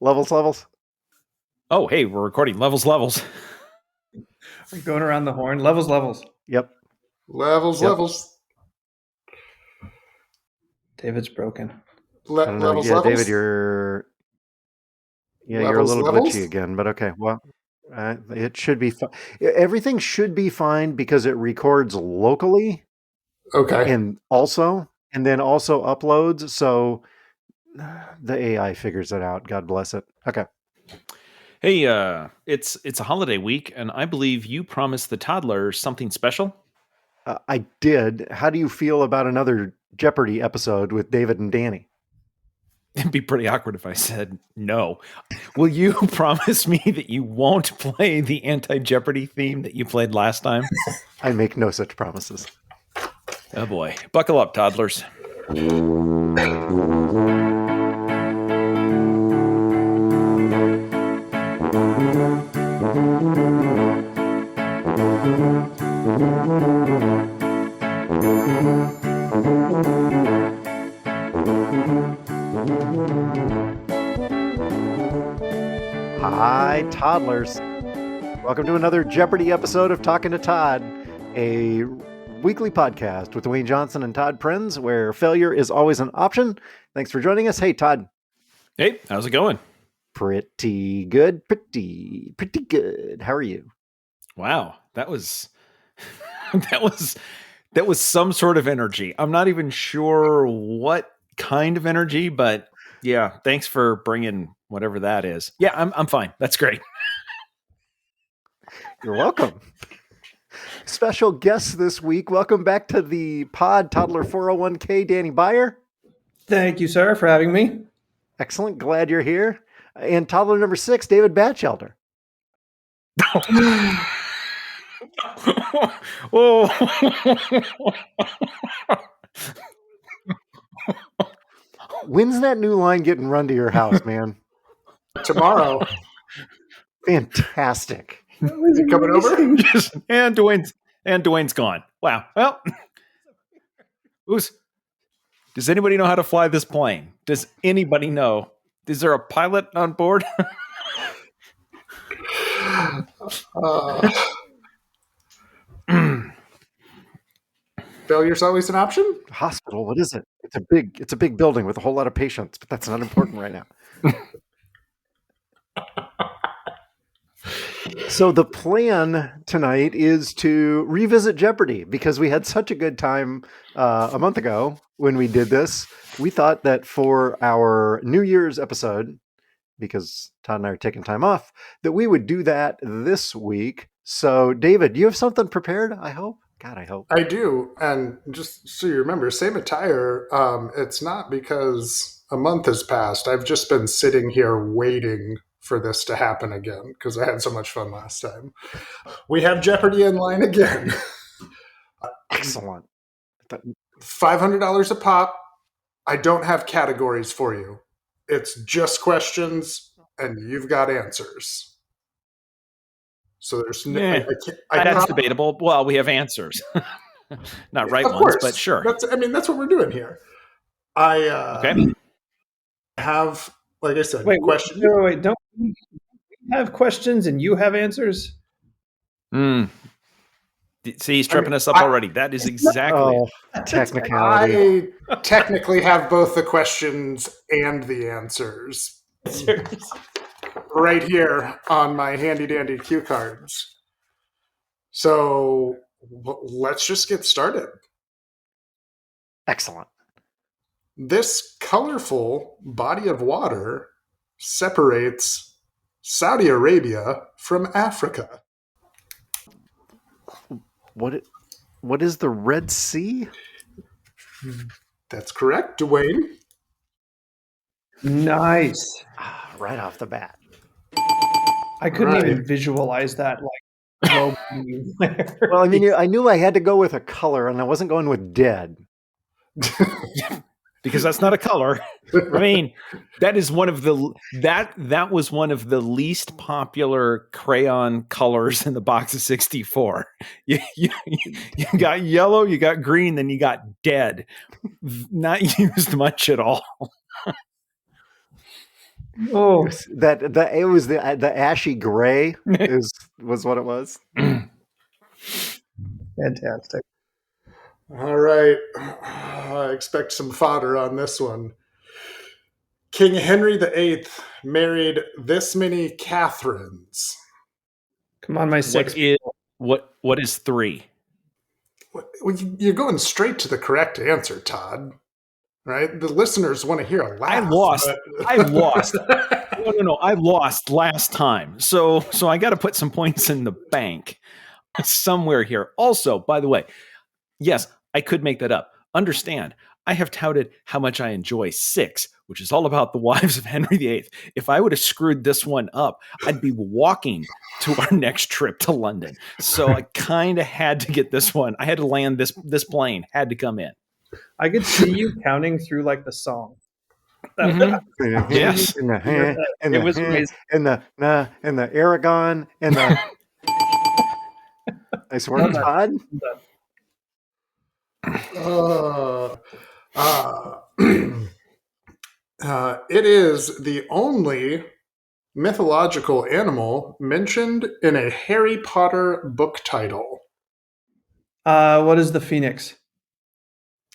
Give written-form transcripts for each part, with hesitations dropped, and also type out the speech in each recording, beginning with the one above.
Levels. Oh, hey, we're recording. Levels. We're going around the horn. Levels. Yep. Levels. David's broken. I don't know. Yeah, David, you're a little glitchy again, but okay. Well, it should be fine. Everything should be fine because it records locally. Okay. And then also uploads. So the AI figures it out. God bless it. Okay. Hey, it's a holiday week, and I believe you promised the toddlers something special. I did. How do you feel about another Jeopardy episode with David and Danny? It'd be pretty awkward if I said no. Will you promise me that you won't play the anti-Jeopardy theme that you played last time? I make no such promises. Oh boy. Buckle up, toddlers. Hi, toddlers. Welcome to another Jeopardy episode of Talking to Todd, a weekly podcast with Dewayne Johnson and Todd Prinz, where failure is always an option. Thanks for joining us. Hey, Todd. Hey, how's it going? Pretty good. Pretty good. How are you? Wow, that was that was some sort of energy. I'm not even sure what kind of energy, but yeah, thanks for bringing whatever that is. Yeah, I'm fine. That's great. You're welcome. Special guest this week. Welcome back to the pod, Toddler 401k, Danny Byer. Thank you, sir, for having me. Excellent. Glad you're here. And toddler number 6, David Batchelder. Oh. When's that new line getting run to your house, man? Tomorrow. Fantastic. You coming over? and Dwayne's gone. Wow. Well, does anybody know how to fly this plane? Does anybody know? Is there a pilot on board? Failure's always an option? Hospital, what is it? It's a big building with a whole lot of patients, but that's not important right now. So the plan tonight is to revisit Jeopardy because we had such a good time a month ago when we did this. We thought that for our New Year's episode, because Todd and I are taking time off, that we would do that this week. So, David, do you have something prepared, I hope? God, I hope. I do. And just so you remember, same attire. It's not because a month has passed. I've just been sitting here waiting for this to happen again because I had so much fun last time. We have Jeopardy in line again. Excellent. $500 a pop. I don't have categories for you. It's just questions, and you've got answers. So there's no. That's debatable. Well, we have answers, not right ones, but sure. That's what we're doing here. I have, like I said, questions. Wait, don't we have questions and you have answers? See, he's tripping us up already. That is exactly technicality. I technically have both the questions and the answers right here on my handy dandy cue cards. So let's just get started. Excellent. This colorful body of water separates Saudi Arabia from Africa. What is the Red Sea? That's correct, Dewayne. Nice. Right off the bat. I couldn't even visualize that. Well, I mean, I knew I had to go with a color, and I wasn't going with dead. Because that's not a color. I mean, that is one of the that was one of the least popular crayon colors in the box of 64. You got yellow, you got green, then you got dead. Not used much at all. Oh, It was the ashy gray was what it was. fantastic. All right. I expect some fodder on this one. King Henry VIII married this many Catherines. Come on, my six. What is 3? Well, you're going straight to the correct answer, Todd. Right? The listeners want to hear a laugh. I lost. but- I lost. No. I lost last time. So I got to put some points in the bank somewhere here. Also, by the way, yes, I could make that up. Understand, I have touted how much I enjoy 6, which is all about the wives of Henry VIII. If I would have screwed this one up, I'd be walking to our next trip to London. So I kind of had to get this one. I had to land this plane. Had to come in. I could see you counting through like the song. Mhm. Yes. And It was amazing. and the Aragon and the nice work, Todd. It is the only mythological animal mentioned in a Harry Potter book title. What is the phoenix?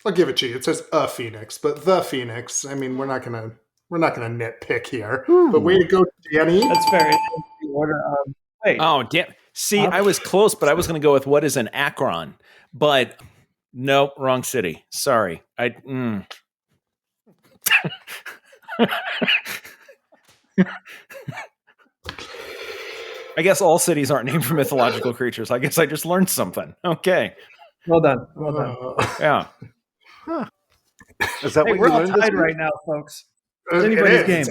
I'll give it to you. It says a phoenix, but the phoenix. I mean, we're not gonna nitpick here. But way to go, Danny. That's fair. It's the order of. Wait. Oh, damn. See, I was close, but I was going to go with what is an Akron. But nope, wrong city. Sorry. I guess all cities aren't named for mythological creatures. I guess I just learned something. Okay. Well done. Well done. Yeah. Is that Hey, what we're you all learned this tied week? right now, folks. It anybody's is. game. It's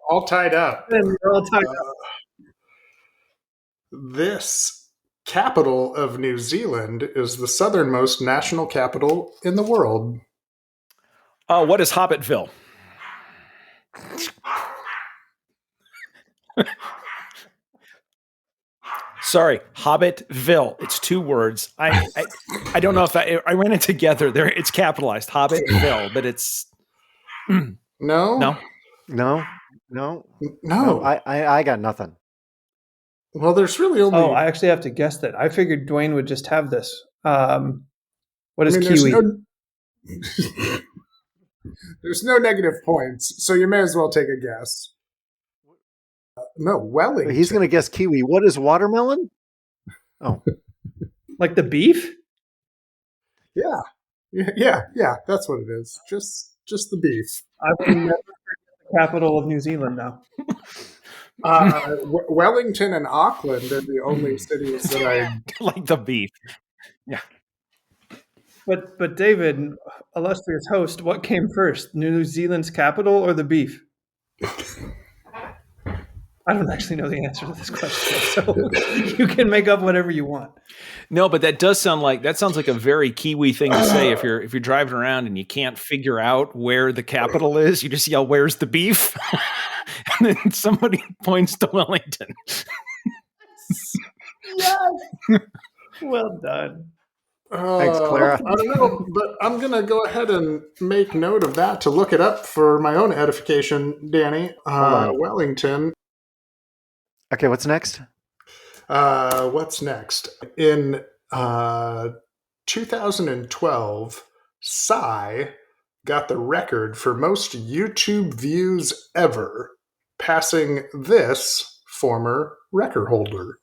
all tied up. We're all tied up. This capital of New Zealand is the southernmost national capital in the world. What is Hobbitville? Sorry, Hobbitville. It's 2 words. I don't know if I ran it together. There, it's capitalized Hobbitville, but it's No? no. No. I got nothing. Well, there's really only... Oh, I actually have to guess that. I figured Dewayne would just have this. What is there's kiwi? There's no negative points, so you may as well take a guess. No, Wellington. He's going to guess kiwi. What is watermelon? Oh, Like the beef? Yeah, that's what it is. Just the beef. I will never forget the capital of New Zealand now. Wellington and Auckland are the only cities that I... Like the beef. Yeah. But David, illustrious host, what came first, New Zealand's capital or the beef? I don't actually know the answer to this question, so you can make up whatever you want. No, but that sounds like a very Kiwi thing to say. If you're driving around and you can't figure out where the capital is, you just yell, "Where's the beef?" And then somebody points to Wellington. Yes. Well done. Thanks, Clara. I don't know, but I'm going to go ahead and make note of that to look it up for my own edification, Danny. Wellington. Okay, what's next? What's next? In 2012, Psy got the record for most YouTube views ever, passing this former record holder.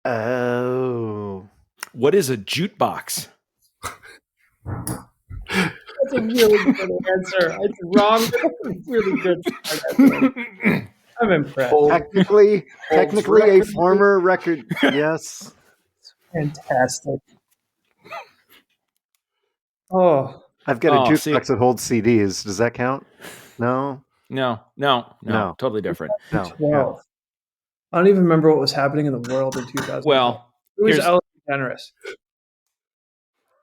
Oh. What is a jukebox? That's a really good answer. It's wrong, but it's really good. I'm impressed. Technically a former record. Yes. Fantastic. Oh, I've got a jukebox that holds CDs. Does that count? No. No. Totally different. No. 12. I don't even remember what was happening in the world in 2000. Well, it was Ellen DeGeneres.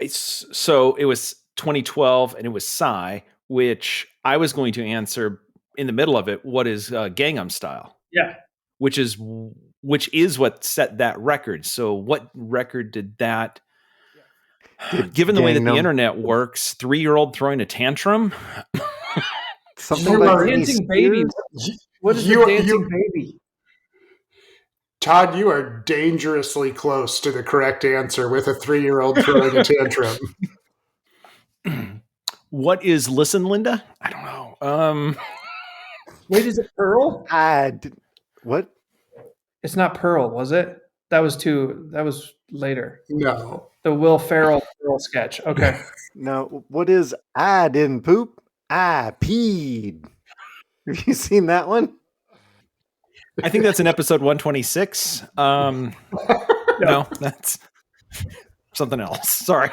So it was 2012, and it was Psy, which I was going to answer in the middle of it. What is Gangnam Style? Yeah, which is what set that record. So what record did that? Given the way that the internet works, 3-year-old throwing a tantrum. Something You by are- Britney Dancing Baby. Spears? What is You- the Dancing you- Baby? Todd, you are dangerously close to the correct answer with a 3-year-old throwing a tantrum. What is Listen, Linda? I don't know. Wait, is it Pearl? What? It's not Pearl, was it? That was later. No. The Will Ferrell Pearl sketch. Okay. No. What is I didn't poop? I peed. Have you seen that one? I think that's in episode 126. No, that's something else. Sorry.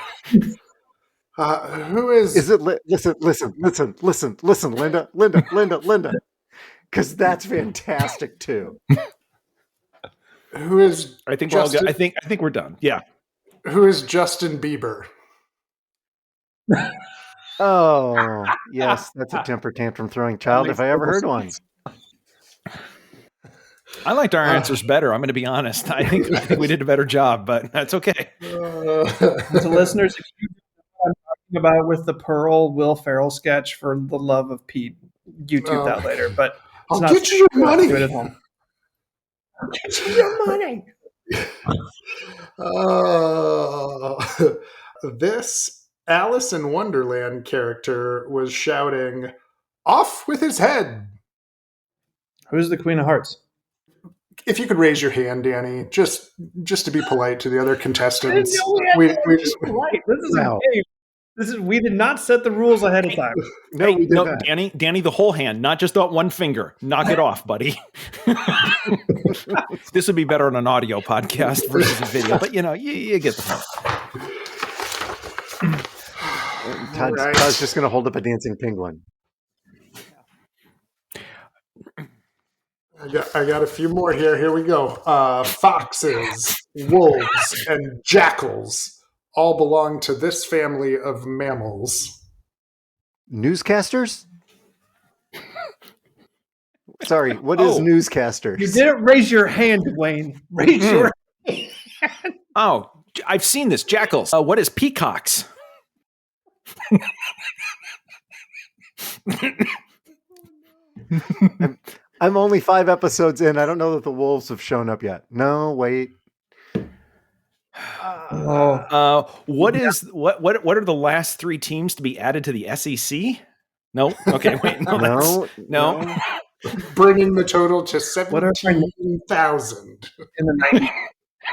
Who is... Is it? Listen, Linda. Because that's fantastic too. Who is I think we're all good. Justin, I think we're done. Yeah. who is Justin Bieber? Oh, yes, that's a temper tantrum throwing child if I ever heard one. I liked our answers better. I'm going to be honest. I think we did a better job, but that's okay. So listeners, if you know what I'm talking about with the Pearl Will Ferrell sketch, for the love of Pete, YouTube that later. But I'll get you your money. Do it at home. I'll get you your money. This Alice in Wonderland character was shouting, "Off with his head!" Who's the Queen of Hearts? If you could raise your hand, Danny, just to be polite to the other contestants. Right. This is No. a game. We did not set the rules ahead of time. No, we did not. Danny, the whole hand, not just that one finger. Knock it off, buddy. This would be better on an audio podcast versus a video, but you get the point. Todd's just going to hold up a dancing penguin. I got a few more here. Here we go. Foxes, wolves, and jackals all belong to this family of mammals. Newscasters? Sorry, what is newscasters? You didn't raise your hand, Dewayne. Raise your hand. Oh, I've seen this. Jackals. What is peacocks? I'm only 5 episodes in. I don't know that the wolves have shown up yet. No, wait. What are the last 3 teams to be added to the SEC? No. Okay, wait. No. Bringing the total to What are 17,000. In the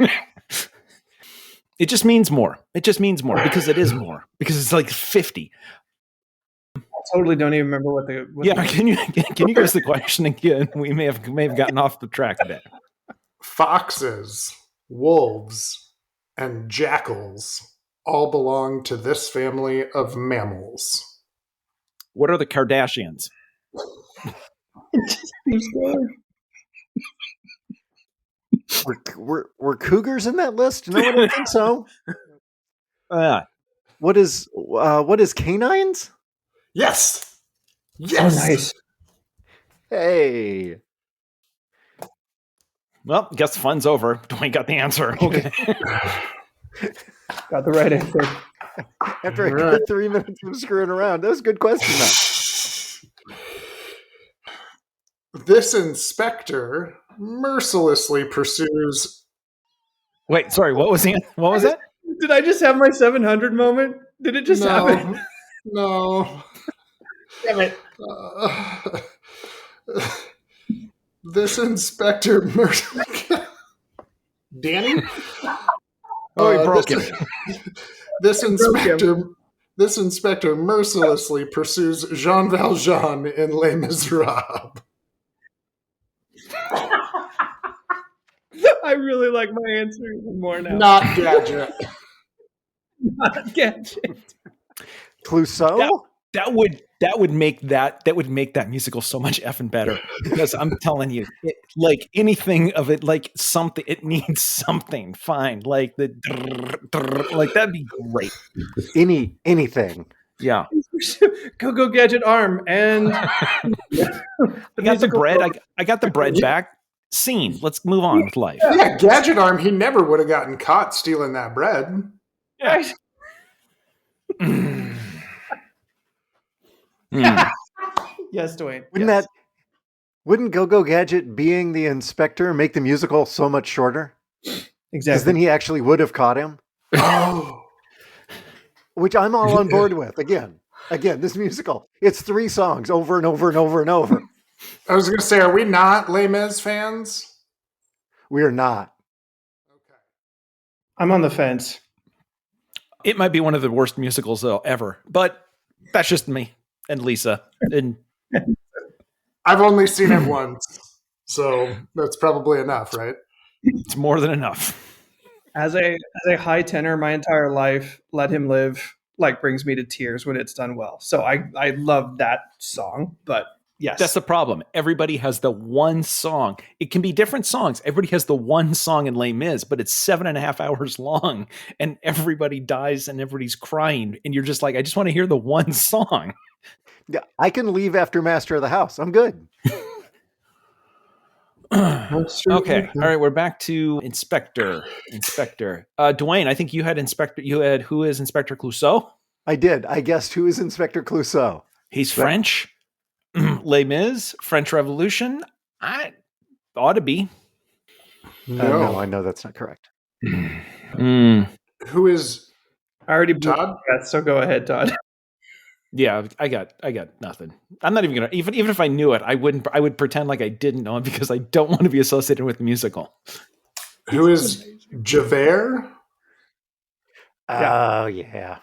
90s. It just means more. Because it is more. Because it's like 50. I totally don't even remember what the. Can you give us the question again? We may have gotten off the track a bit. Foxes, wolves, and jackals all belong to this family of mammals. What are the Kardashians? Were cougars in that list? No, I don't think so. What is canines? Yes. Oh, nice. Hey. Well, guess the fun's over. Dwayne got the answer. Okay. Got the right answer. After a good 3 minutes of screwing around. That was a good question, though. This inspector mercilessly pursues... Wait, sorry, what was that? Did I just have my 700 moment? Did it just happen? No. Damn it. This inspector... Danny? Oh, he broke him. This inspector mercilessly pursues Jean Valjean in Les Miserables. I really like my answer even more now. Not Gadget. Not Gadget. Clouseau? That would make that musical so much effing better, because I'm telling you, like anything of it, like something, it needs something. Fine, like like that'd be great. Anything. Yeah. Go Gadget arm and I got the bread. I got the bread back. Scene. Let's move on with life. Yeah, Gadget Arm, he never would have gotten caught stealing that bread. Yeah. Yes, Dwayne. Wouldn't yes. wouldn't Go-Go Gadget being the inspector make the musical so much shorter? Because Exactly. then he actually would have caught him, Oh, which I'm all on board with. Again, this musical, it's 3 songs over and over and over and over. I was going to say, are we not Les Mis fans? We are not. Okay. I'm on the fence. It might be one of the worst musicals though, ever, but that's just me and Lisa. And I've only seen it once, so that's probably enough, right? it's more than enough. As a high tenor, my entire life, "Let Him Live" like brings me to tears when it's done well. So I love that song, but yes, That's the problem. Everybody has the one song. It can be different songs. Everybody has the one song in Les Mis, but it's 7.5 hours long, and everybody dies and everybody's crying, and you're just like, I just want to hear the one song. Yeah, I can leave after Master of the House. I'm good. Okay. All right. We're back to Inspector. Dwayne, I think you had Inspector. You had who is Inspector Clouseau? I did. I guessed who is Inspector Clouseau. He's French. Les Mis, French Revolution. I ought to be. No, I know that's not correct. Mm. Who is I already blew Todd? that, so go ahead, Todd. Yeah, I got nothing. I'm not even gonna even if I knew it, I would pretend like I didn't know it because I don't want to be associated with the musical. Who is Javert? Oh, yeah.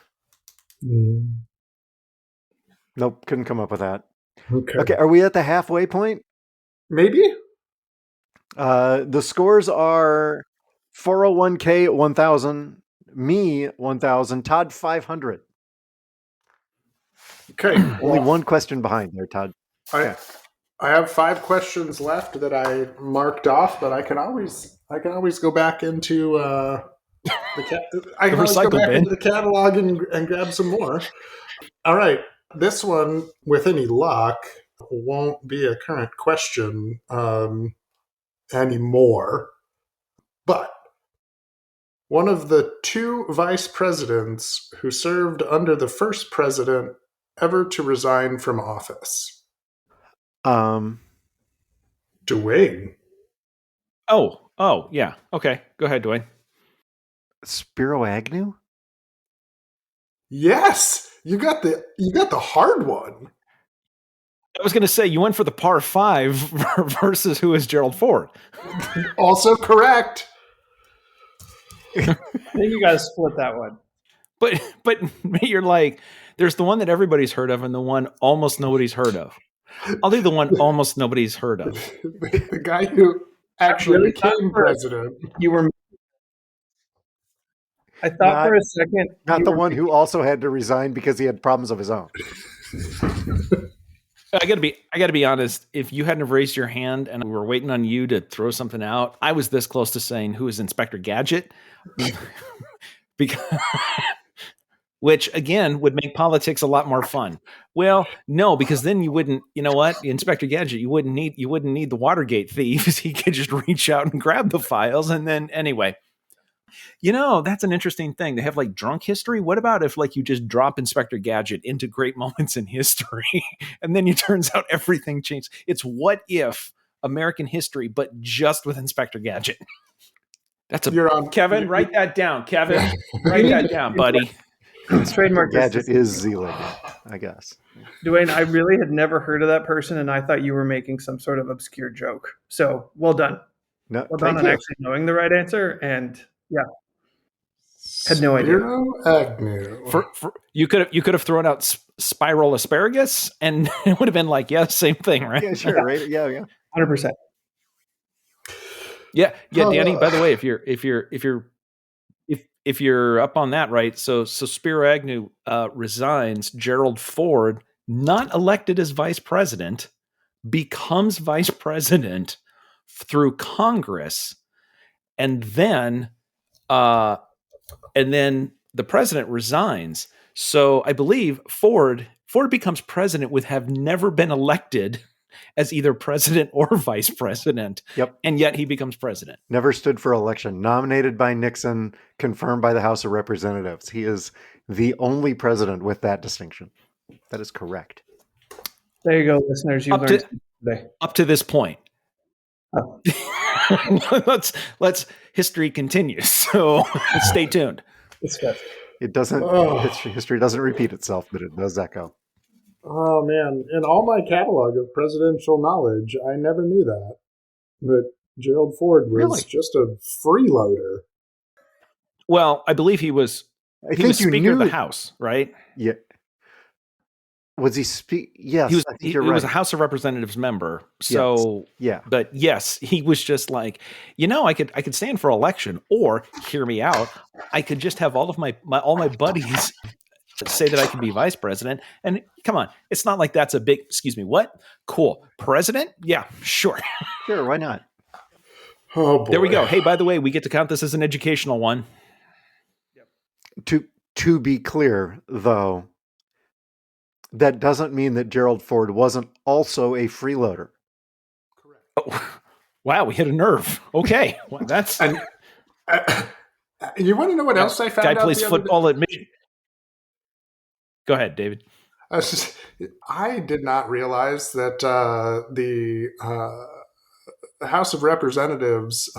Nope, couldn't come up with that. Okay, are we at the halfway point? Maybe? The scores are 401k 1,000, me 1,000, Todd 500. Okay. Only one question behind there, Todd. I have 5 questions left that I marked off, but I can always go back into the catalog and grab some more. All right, this one, with any luck, won't be a current question anymore. But one of the 2 vice presidents who served under the first president ever to resign from office. Dewayne. Oh, yeah. Okay, go ahead, Dwayne. Spiro Agnew? Yes, you got the hard one. I was going to say you went for the par 5 versus who is Gerald Ford. Also correct. I think you got to split that one. But you're like, there's the one that everybody's heard of and the one almost nobody's heard of. I'll do the one almost nobody's heard of. The guy who actually Really? became president. You were. I thought for a second. Not the one who also had to resign because he had problems of his own. I gotta be honest. If you hadn't have raised your hand and we were waiting on you to throw something out, I was this close to saying who is Inspector Gadget, because which again would make politics a lot more fun. Well, no, because then you wouldn't. You know what, Inspector Gadget, you wouldn't need the Watergate thieves. He could just reach out and grab the files, and then anyway. You know, that's an interesting thing. They have like drunk history. What about if like you just drop Inspector Gadget into great moments in history and then it turns out everything changed? It's what if American history, but just with Inspector Gadget. That's Kevin, write that down. Kevin, write that down, buddy. Trademark Gadget is Zealand, I guess. Dwayne, I really had never heard of that person, and I thought you were making some sort of obscure joke. So well done. No, Well done on actually knowing the right answer. And yeah, had no idea. Spiro Agnew. You could have thrown out spiral asparagus, and it would have been like, yeah, same thing, right? Yeah, sure, right? Yeah. 100%. Yeah. Danny. By the way, if you're up on that, right? So Spiro Agnew resigns. Gerald Ford, not elected as vice president, becomes vice president through Congress, and then the president resigns. So I believe Ford becomes president with have never been elected as either president or vice president. Yep. And yet he becomes president. Never stood for election. Nominated by Nixon, confirmed by the House of Representatives. He is the only president with that distinction. That is correct. There you go, listeners. You Up learned to- something today. Up to this point. Oh. let's history continues. So stay tuned. Disgusting. It doesn't. Oh. History doesn't repeat itself, but it does echo. Oh man! In all my catalog of presidential knowledge, I never knew that Gerald Ford was Really? just a freeloader. Well, I believe he was I he was think you Speaker of knew. the House, right? Yeah. Was he speak? Yes, He was. I think He you're right. was a House of Representatives member. So, Yeah. but yes, he was just like, I could stand for election, or hear me out. I could just have all of my buddies say that I can be vice president. And come on, it's not like that's a big. Excuse me, what? Cool, president? Yeah, sure. Sure, why not? Oh boy! There we go. Hey, by the way, we get to count this as an educational one. To be clear, though, that doesn't mean that Gerald Ford wasn't also a freeloader. Oh, wow, we hit a nerve. Okay, well, that's And you want to know what else I found guy out? plays the other day? football at Michigan. Go ahead, David. I did not realize that the House of Representatives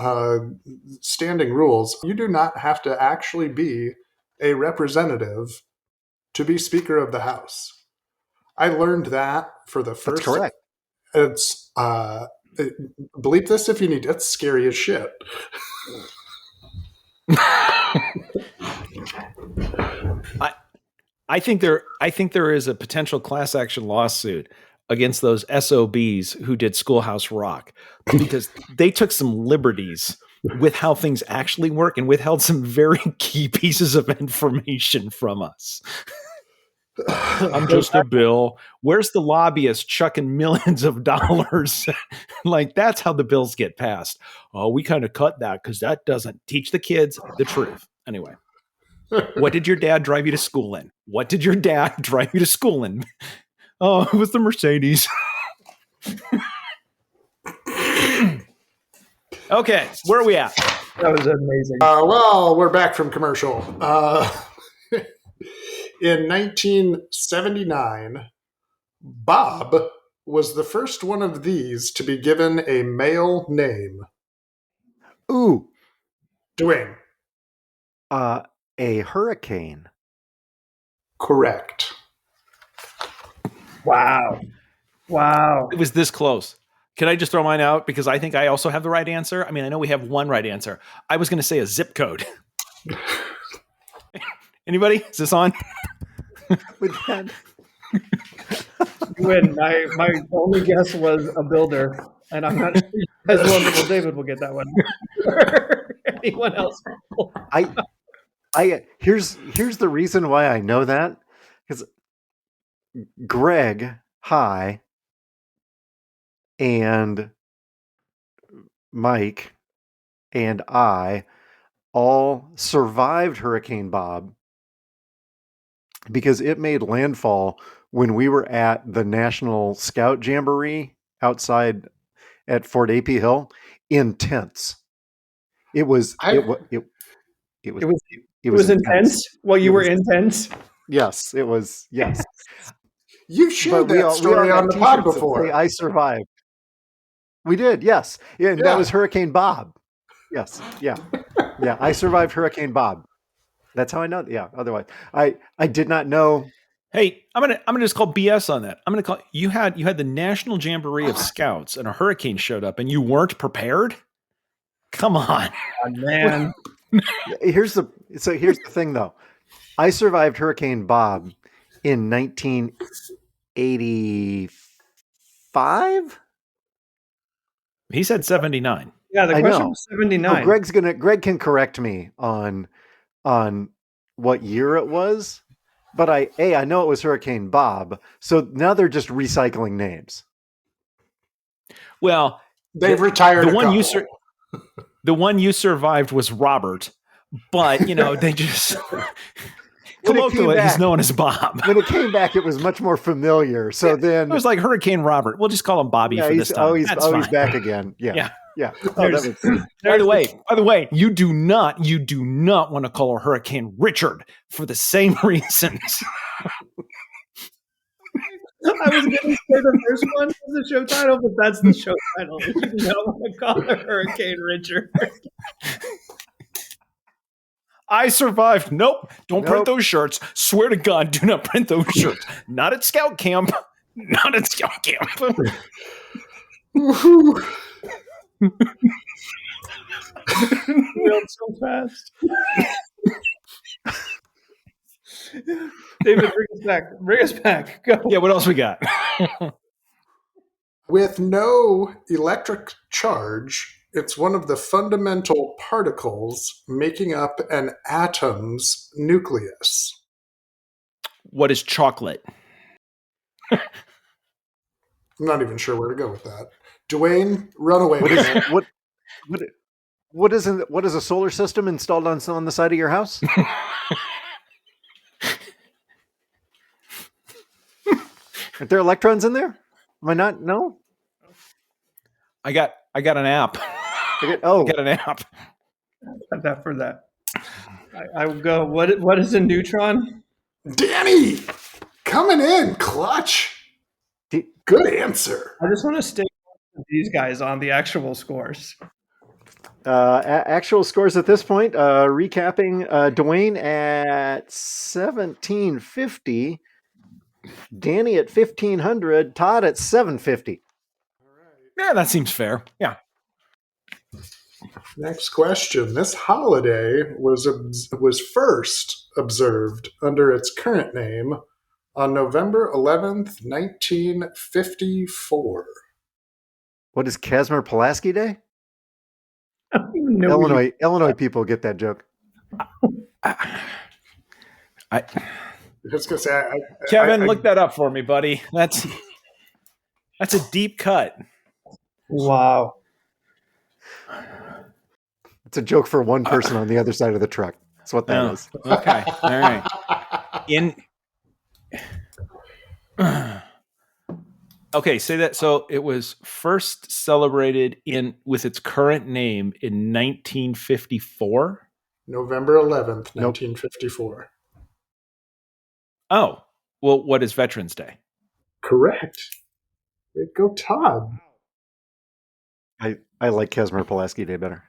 standing rules, you do not have to actually be a representative to be Speaker of the House. I learned that for the That's first. correct. It's bleep this if you need. That's scary as shit. I think there is a potential class action lawsuit against those SOBs who did Schoolhouse Rock because they took some liberties with how things actually work and withheld some very key pieces of information from us. I'm just a bill. Where's the lobbyist chucking millions of dollars? Like, that's how the bills get passed. Oh, we kind of cut that because that doesn't teach the kids the truth. Anyway, what did your dad drive you to school in? What did your dad drive you to school in? Oh, it was the Mercedes. Okay, where are we at? That was amazing. Well, we're back from commercial. In 1979, Bob was the first one of these to be given a male name. Ooh, Dewayne. a hurricane. Correct. Wow. It was this close. Can I just throw mine out? Because I think I also have the right answer. I mean, I know we have one right answer. I was going to say a zip code. Anybody? Is this on? With that, You win. My only guess was a builder, and I'm not sure you guys will. Well, David will get that one. Anyone else? here's the reason why I know that, because Greg, hi, and Mike and I all survived Hurricane Bob because it made landfall when we were at the National Scout Jamboree outside at Fort A.P. Hill in tents. It was intense. Well, you were intense. Yes, it was. Yes. You've shared But we that all story got on the pod t-shirts that before. say, I survived. We did, yes. Yeah, and that was Hurricane Bob. Yes, yeah. Yeah, I survived Hurricane Bob. That's how I know. Yeah, otherwise. I did not know. Hey, I'm gonna just call BS on that. I'm gonna call you had the National Jamboree of Scouts and a hurricane showed up and you weren't prepared? Come on. Oh, man. Here's the thing though. I survived Hurricane Bob in 1985. He said 79. Yeah, the I question know. was 79. So Greg can correct me on what year it was, but I know it was Hurricane Bob. So now they're just recycling names. Well, They've retired. The one you survived was Robert, but they just colloquially he's known as Bob. When it came back, it was much more familiar. So then it was like Hurricane Robert. We'll just call him Bobby for this time. He's That's fine. back again. Yeah. Oh, By the way, you do not want to call a hurricane Richard for the same reasons. I was going to say the first one was the show title, but that's the show title. You do not want to call her Hurricane Richard. I survived. Nope. Don't print Nope. those shirts. Swear to God, do not print those shirts. Not at scout camp. Not at scout camp. Woohoo. Reeled so fast. David, bring us back. Bring us back. Go. Yeah, what else we got? With no electric charge, it's one of the fundamental particles making up an atom's nucleus. What is chocolate? I'm not even sure where to go with that. Dewayne, run away. What is what is a solar system installed on the side of your house? Aren't there electrons in there? Am I not? No. I got an app. I got an app. Got that for that. I will go. What is a neutron? Danny, coming in, clutch. Good answer. I just want to stick with these guys on the actual scores. Actual scores at this point, recapping, Dewayne at 1750, Danny at 1500, Todd at 750. Yeah, that seems fair. Yeah. Next question. This holiday was first observed under its current name on November 11th, 1954. What is Casimir Pulaski Day? I don't even know Illinois people get that joke. I was gonna say, Kevin, look that up for me, buddy. That's a deep cut. Wow. It's a joke for one person on the other side of the truck. That's what that is. Okay. All right. Okay, say that. So it was first celebrated with its current name in 1954. November 11th, 1954. Oh, well, what is Veterans Day? Correct. Way to go, Todd. I like Casimir Pulaski Day better.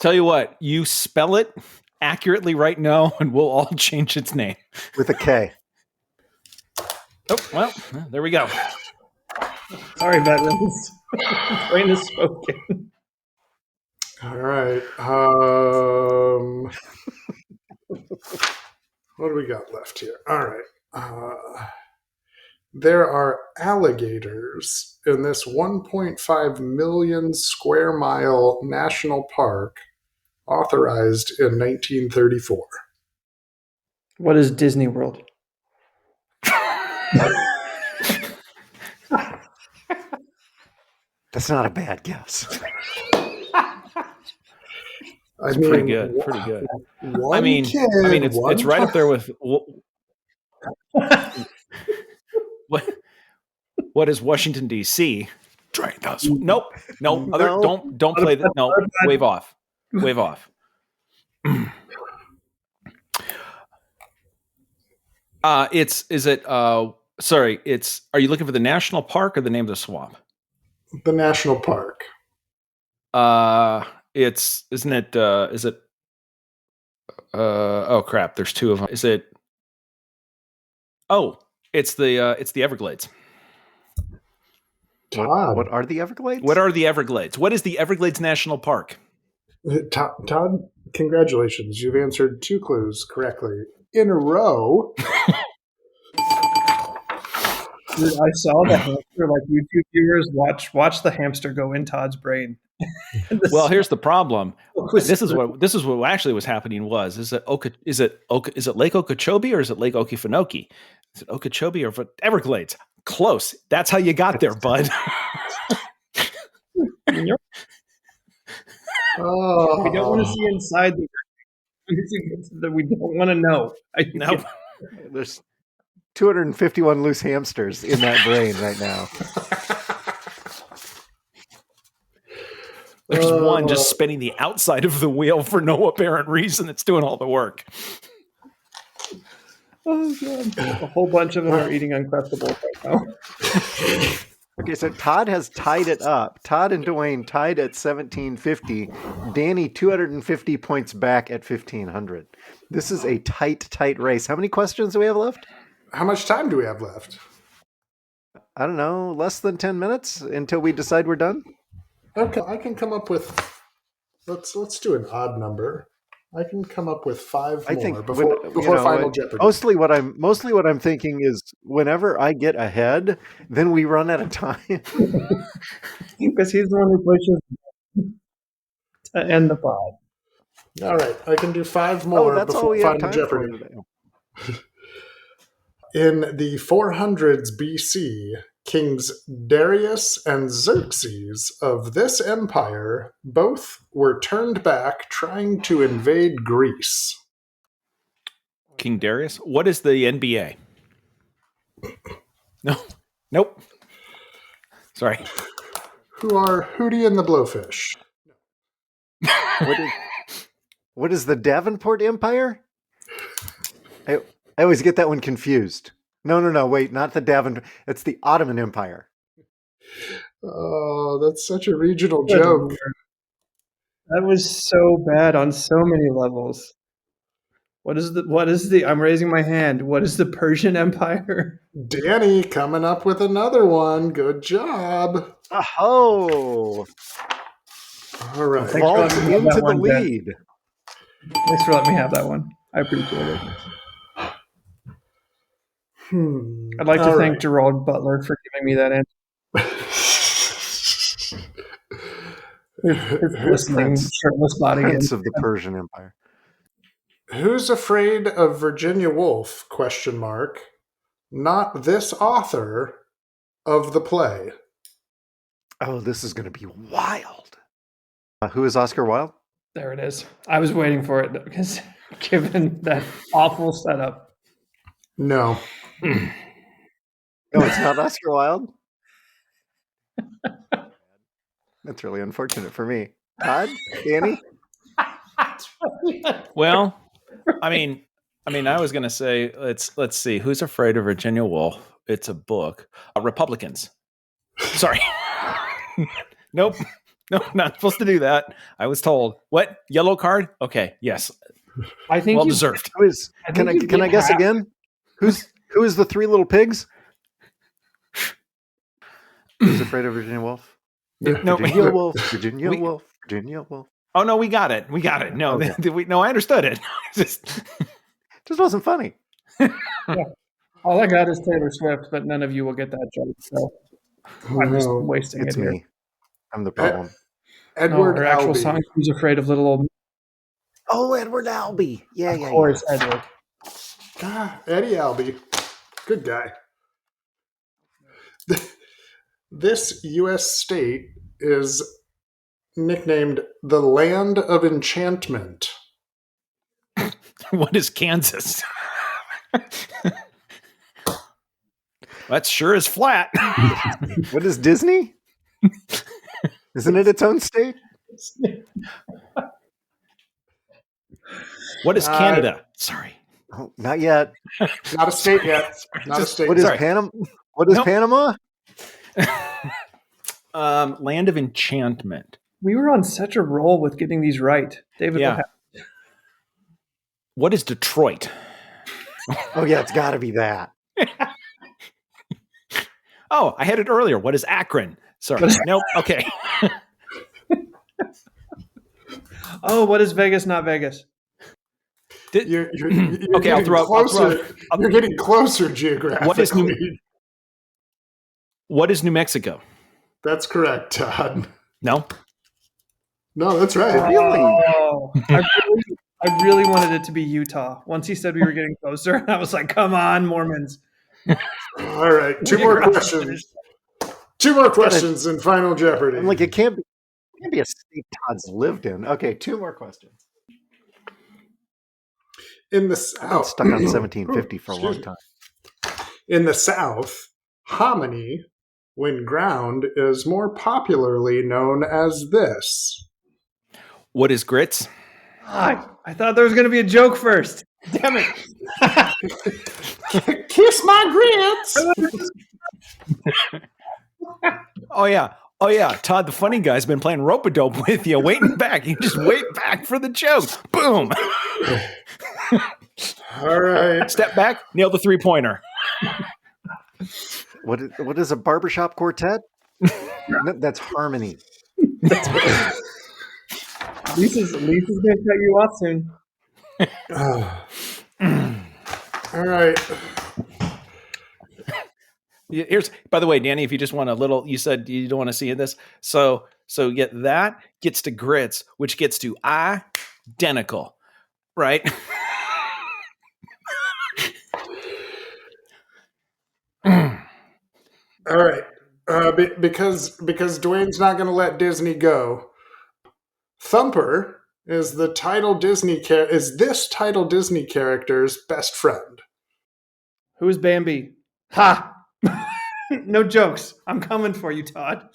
Tell you what, you spell it accurately right now, and we'll all change its name with a K. Oh, well, there we go. Sorry, veterans. Dwayne has spoken. All right. What do we got left here? All right. There are alligators in this 1.5 million square mile national park authorized in 1934. What is Disney World? That's not a bad guess. It's pretty good. Pretty good. I mean, it's right up there with what is Washington D.C.? Nope. No. Don't play that. No. Wave off. Wave off. Are you looking for the national park or the name of the swamp? The national park. Oh crap, there's two of them. It's the Everglades. What are the Everglades? What are the Everglades? What is the Everglades National Park? Todd, congratulations. You've answered 2 clues correctly in a row. Dude, I saw the hamster, like YouTube viewers watch the hamster go in Todd's brain. Well, here's the problem. This is what actually was happening. Is it Lake Okeechobee or is it Lake Okefenokee? Is it Okeechobee or Everglades? Close. That's how you got there, bud. We don't want to see inside the. We don't want to know. Nope. There's 251 loose hamsters in that brain right now. There's one just spinning the outside of the wheel for no apparent reason. It's doing all the work. Oh god, a whole bunch of them are eating Uncrustables right now. Okay, so Todd has tied it up. Todd and Dewayne tied at 1750. Danny 250 points back at 1500. This is a tight race. How many questions do we have left? How much time do we have left? I don't know, less than 10 minutes until we decide we're done. Okay, I can come up with. Let's do an odd number. I can come up with 5 I more think before Final Jeopardy. Mostly what I'm thinking is whenever I get ahead, then we run out of time. Because he's the one who pushes to end the pod. All right, I can do 5 more that's all before we have Final time Jeopardy. for today. In the 400s BC, kings Darius and Xerxes of this empire both were turned back trying to invade Greece. King Darius. What is the NBA? No. Nope. Sorry. Who are Hootie and the Blowfish? What is the Davenport Empire? I always get that one confused. No, wait, not the Davenport. It's the Ottoman Empire. Oh, that's such a regional joke. That was so bad on so many levels. What is the I'm raising my hand. What is the Persian Empire? Danny coming up with another one. Good job. Oh, All right. vault for letting me have into that the one, Ben. lead. Thanks for letting me have that one. I appreciate it. I'd like to All thank right. Gerald Butler for giving me that answer. His listening shirtless body. Prince of the Persian Empire. Who's afraid of Virginia Woolf? ? Not this author of the play. Oh, this is going to be wild. Who is Oscar Wilde? There it is. I was waiting for it because given that awful setup. No. No, it's not Oscar Wilde. That's really unfortunate for me. Todd? Danny? Well, I mean, I was going to say, let's see. Who's Afraid of Virginia Woolf? It's a book. Republicans. Sorry. Nope. No, not supposed to do that. I was told. What? Yellow card? Okay. Yes. I think Well deserved. Who is? Can I guess again? Who is the 3 little pigs? Who's Afraid of Virginia Woolf? No, Virginia Woolf. Virginia Woolf. Virginia Woolf. Oh no, we got it. No, Okay. no, I understood it. Just wasn't funny. All I got is Taylor Swift, but none of you will get that joke. So I'm just wasting It's it here. me. I'm the problem. Edward Her actual Albee. song, Who's Afraid of Little Old Oh, Edward Albee. Yeah, Of course, Edward. Eddie Albee. Good guy. This U.S. state is nicknamed the Land of Enchantment. What is Kansas? That sure is flat. What is Disney? Isn't it its own state? What is Canada? Sorry. Oh, not yet. Not a state yet. Not a state. What is Sorry. Panama? What is Nope. Panama? Land of Enchantment. We were on such a roll with getting these right. David, Yeah. What is Detroit? Oh yeah, it's got to be that. Oh, I had it earlier. What is Akron? Sorry. Nope. Okay. Oh, what is Vegas, not Vegas? You're Okay, I'll throw closer. You're getting closer geographically. What is New Mexico? That's correct, Todd. No. No, that's right. Really? Oh, I really wanted it to be Utah. Once he said we were getting closer, I was like, come on, Mormons. All right, 2 more questions. 2 more questions in Final Jeopardy. I'm like, it can't be a state Todd's lived in. Okay, 2 more questions. In the I've been South, stuck on 1750 for a long time. In the South, hominy, when ground, is more popularly known as this. What is grits? I thought there was going to be a joke first. Damn it. Kiss my grits. Oh yeah, Todd, the funny guy's been playing rope-a-dope with you, waiting back. You just wait back for the joke. Boom. All right. Step back, nail the three-pointer. What is a barbershop quartet? No, that's harmony. Lisa's going to cut you off soon. All right. Here's, by the way, Danny, if you just want a little, you said you don't want to see this. So get that gets to grits, which gets to identical, right? All right. Because Dwayne's not going to let Disney go. Thumper is this title Disney character's best friend. Who's Bambi? Ha! No jokes. I'm coming for you, Todd.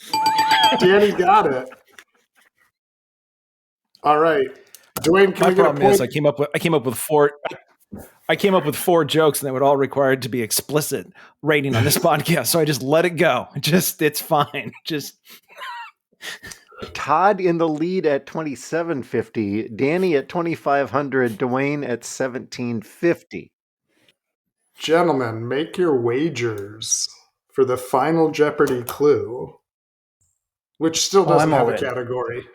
Danny got it. All right. Dwayne, can My we get a problem is point? I came up with four jokes, and they would all require to be explicit rating on this podcast. So I just let it go. It's fine. Todd in the lead at 2750, Danny at 2500, Dewayne at 1750. Gentlemen, make your wagers for the final Jeopardy clue, which still doesn't have a category.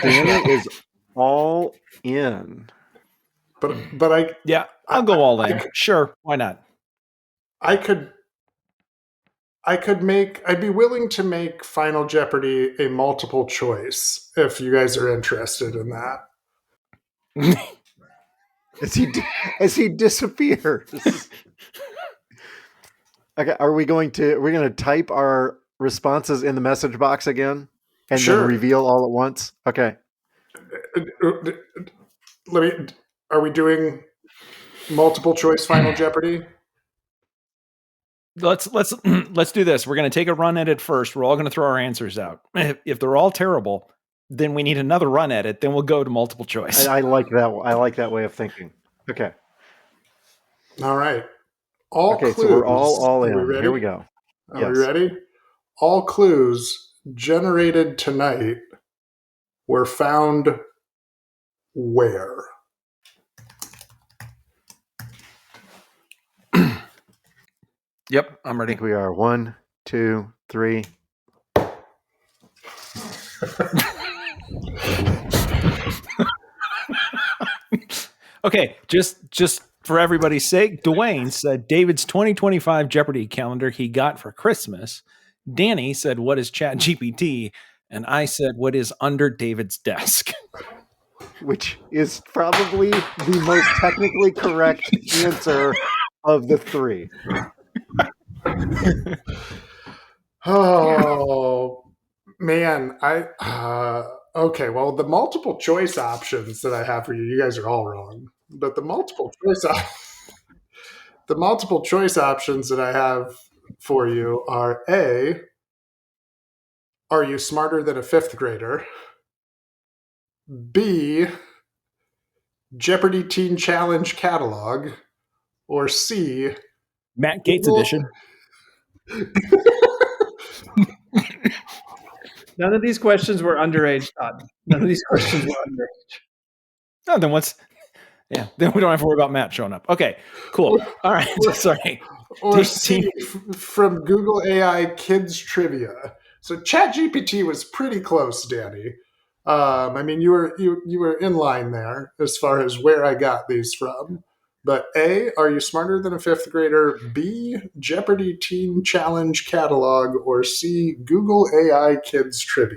Danny is all in. But I'll go all in. Sure, why not? I'd be willing to make Final Jeopardy a multiple choice if you guys are interested in that. As he disappears. Okay, we're going to type our responses in the message box again and Sure. then reveal all at once? Okay. Are we doing multiple choice Final Jeopardy? Let's do this. We're going to take a run at it first. We're all going to throw our answers out. If they're all terrible, then we need another run at it. Then we'll go to multiple choice. I like that. I like that way of thinking. Okay. All right. Okay, so we're all in. Here we go. Are we ready? All clues generated tonight were found where? Yep, I'm I ready. think we are 1, 2, 3. Okay, just for everybody's sake, Dewayne said David's 2025 Jeopardy calendar he got for Christmas. Danny said, what is Chat GPT? And I said, what is under David's desk? Which is probably the most technically correct answer of the three. Oh, man. Okay, well, the multiple choice options that I have for you, you guys are all wrong. But the multiple choice options that I have for you are A, are you smarter than a fifth grader? B, Jeopardy Teen Challenge catalog, or C, Matt Gates edition. None of these questions were underage, Todd. None of these questions were underage. No, then what's... Yeah, then we don't have to worry about Matt showing up. Okay, cool. All right, sorry. Or C, from Google AI Kids Trivia. So ChatGPT was pretty close, Danny. I mean, you were in line there as far as where I got these from. But A, are you smarter than a fifth grader? B, Jeopardy Teen Challenge catalog, or C, Google AI Kids Trivia?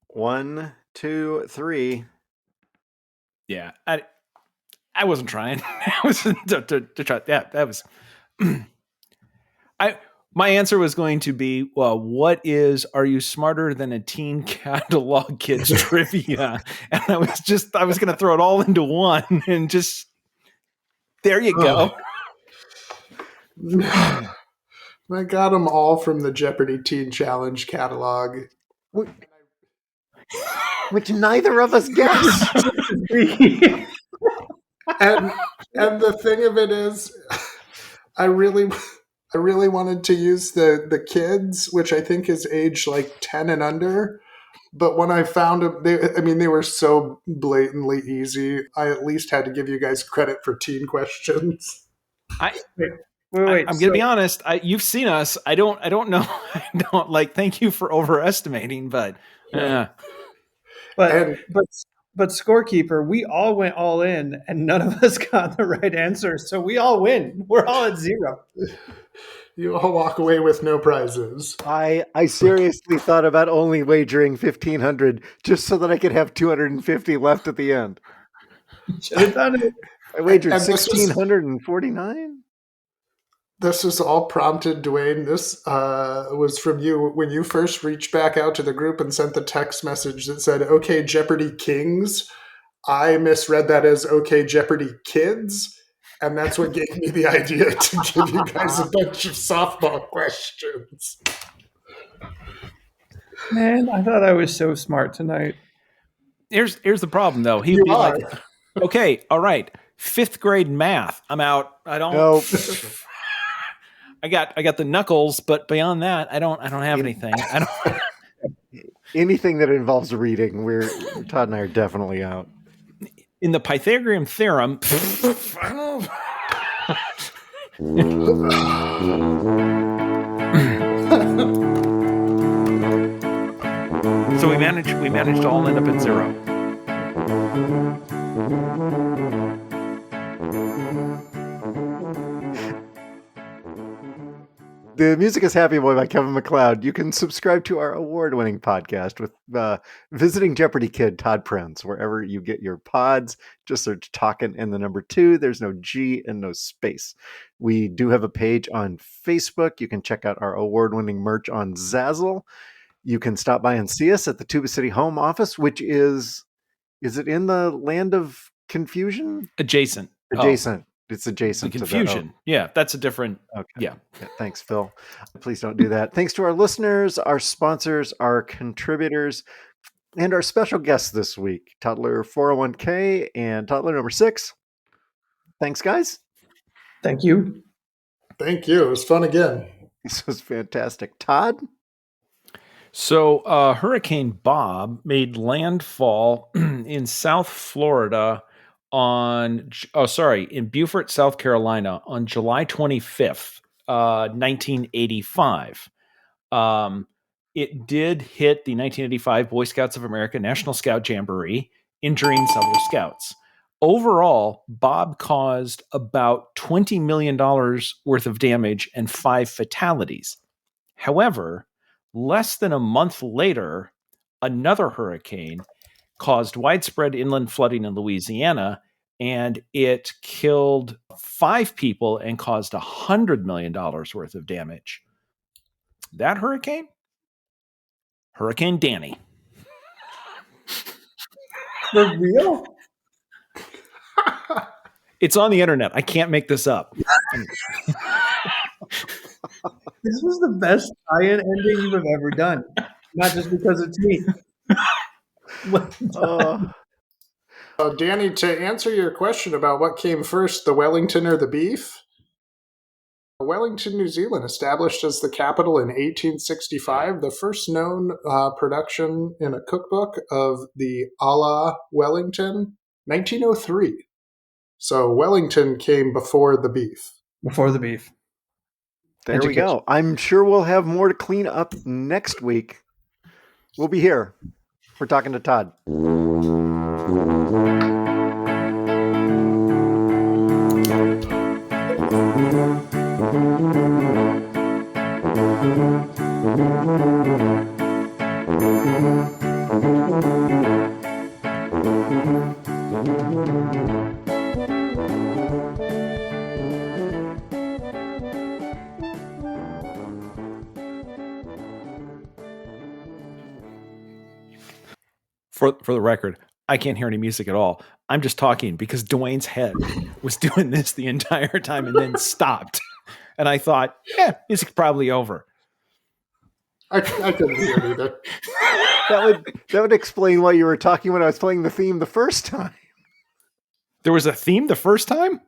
1, 2, 3. Yeah, I wasn't trying. I was to try. Yeah, that was. My answer was going to be, well, are you smarter than a teen catalog kids trivia? And I was going to throw it all into one and just, there you go. I got them all from the Jeopardy Teen Challenge catalog. which neither of us guessed. and the thing of it is, I really wanted to use the kids, which I think is age like 10 and under. But when I found them, they were so blatantly easy. I at least had to give you guys credit for teen questions. Wait. I'm gonna be honest. You've seen us. I don't know. I don't like. Thank you for overestimating, but but scorekeeper, we all went all in, and none of us got the right answer. So we all win. We're all at 0. You all walk away with no prizes. I seriously thought about only wagering 1,500 just so that I could have 250 left at the end. Should have done it. I wagered 1,649. This was all prompted, Dewayne. This was from you when you first reached back out to the group and sent the text message that said, "Okay, Jeopardy Kings." I misread that as "Okay, Jeopardy Kids." And that's what gave me the idea to give you guys a bunch of softball questions. Man, I thought I was so smart tonight. here's the problem, though. He'd be like, "Okay, all right, 5th grade math. I'm out. I don't. Nope. I got the knuckles, but beyond that, I don't have anything. I don't." Anything that involves reading, Todd and I are definitely out. In the Pythagorean theorem, I don't know. So we managed to all end up at 0. The music is Happy Boy by Kevin MacLeod. You can subscribe to our award-winning podcast with Visiting Jeopardy Kid, Todd Prince, wherever you get your pods. Just search Talkin' and the number 2. There's no G and no space. We do have a page on Facebook. You can check out our award-winning merch on Zazzle. You can stop by and see us at the Tuba City home office, which is it in the land of confusion? Adjacent. It's adjacent to confusion. that. Yeah, that's a different. Okay. Yeah. Thanks, Phil. Please don't do that. Thanks to our listeners, our sponsors, our contributors, and our special guests this week, Toddler 401k and Toddler number 6. Thanks, guys. Thank you. Thank you. It was fun again. This was fantastic. Todd? So Hurricane Bob made landfall in South Florida in Beaufort, South Carolina on July 25th, 1985. It did hit the 1985 Boy Scouts of America National Scout Jamboree, injuring several scouts. Overall, Bob caused about $20 million worth of damage and 5 fatalities. However, less than a month later, another hurricane caused widespread inland flooding in Louisiana, and it killed 5 people and caused $100 million worth of damage. That hurricane? Hurricane Danny. For real? It's on the internet. I can't make this up. This was the best tie-in ending you have ever done. Not just because it's me. Danny, to answer your question about what came first, the Wellington or the beef, Wellington, New Zealand, established as the capital in 1865, the first known production in a cookbook of the a la Wellington, 1903. So Wellington came before the beef. Before the beef. There we go. I'm sure we'll have more to clean up next week. We'll be here. We're talking to Todd. For the record, I can't hear any music at all. I'm just talking because Dewayne's head was doing this the entire time and then stopped. And I thought, music's probably over. I couldn't hear it either. That would explain why you were talking when I was playing the theme the first time. There was a theme the first time?